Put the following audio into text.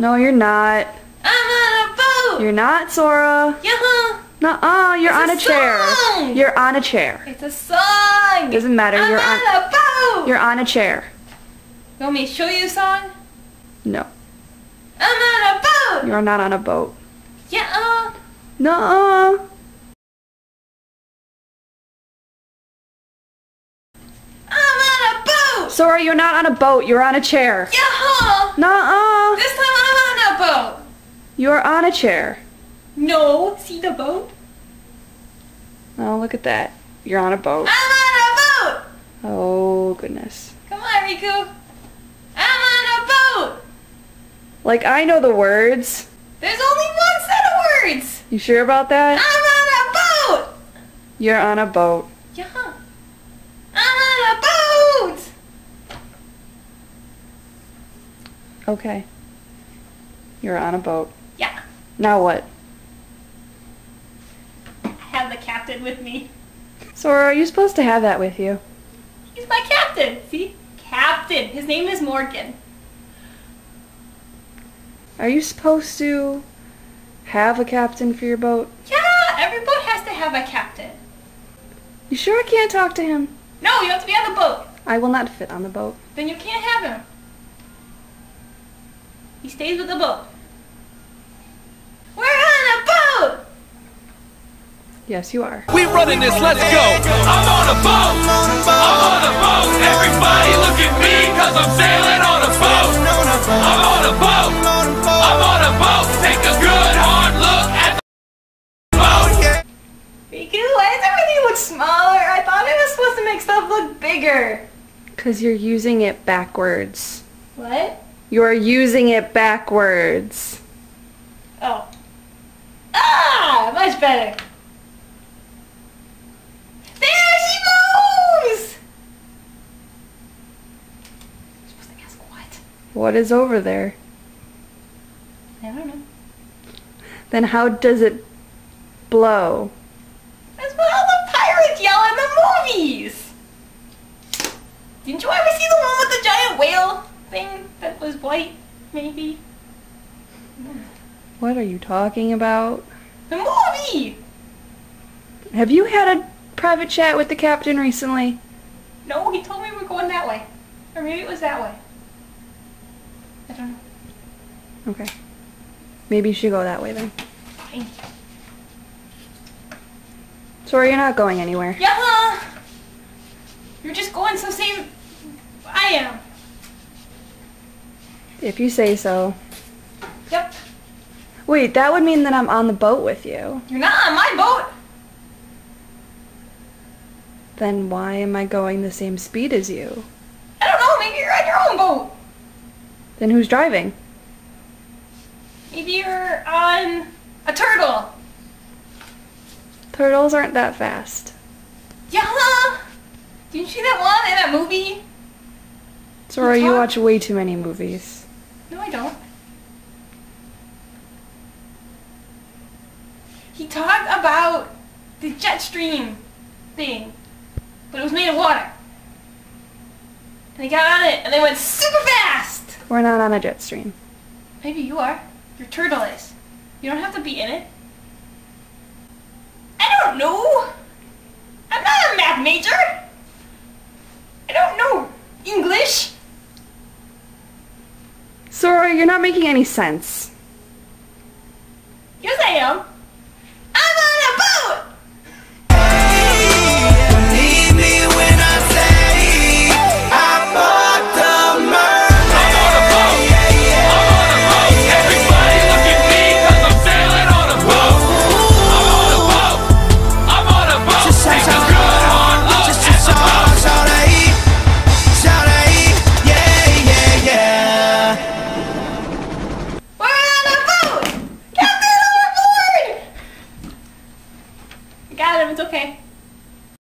No, you're not. I'm on a boat. You're not, Sora. Yeah. Nuh-uh, you're on a chair. Song. You're on a chair. It's a song. Doesn't matter. I'm You're on a boat. You're on a chair. You want me to show you the song? No. I'm on a boat. You're not on a boat. Yeah. Nuh-uh. I'm on a boat. Sora, you're not on a boat. You're on a chair. Yeah. Nuh-uh. This time I'm on a boat. You're on a chair. No. See the boat? Oh, look at that. You're on a boat. I'm on a boat. Oh, goodness. Come on, Riku. I'm on a boat. Like, I know the words. There's only one set of words. You sure about that? I'm on a boat. You're on a boat. Yeah. I'm on a boat. Okay. You're on a boat. Yeah. Now what? I have the captain with me. Sora, are you supposed to have that with you? He's my captain. See? Captain. His name is Morgan. Are you supposed to have a captain for your boat? Yeah, every boat has to have a captain. You sure I can't talk to him? No, you have to be on the boat. I will not fit on the boat. Then you can't have him. He stays with the boat. We're on a boat! Yes, you are. We running this, let's go! I'm on a boat! I'm on a boat! Everybody look at me, cause I'm sailing on a boat! I'm on a boat! I'm on a boat! Take a good hard look at the boat! Riku, why does everything look smaller? I thought it was supposed to make stuff look bigger. Because you're using it backwards. What? You're using it backwards. Oh. Ah! Much better. There she moves! You're supposed to ask what? What is over there? I don't know. Then how does it blow? That's what all the pirates yell in the movies! Didn't you ever see the one with the giant whale thing that was white, maybe? What are you talking about? The movie! Have you had a private chat with the captain recently? No, he told me we're going that way. Or maybe it was that way. I don't know. Okay. Maybe you should go that way then. Fine. Sorry, you're not going anywhere. Yeah! You're just going so same I am. If you say so. Yep. Wait, that would mean that I'm on the boat with you. You're not on my boat! Then why am I going the same speed as you? I don't know, maybe you're on your own boat. Then who's driving? Maybe you're on a turtle. Turtles aren't that fast. Yeah! Didn't you see that one in that movie? Sora, you talk- watch way too many movies. No, I don't. He talked about the jet stream thing, but it was made of water. And they got on it, and they went super fast! We're not on a jet stream. Maybe you are. Your turtle is. You don't have to be in it. I don't know! I'm not a math major! I don't know English! Sora, you're not making any sense.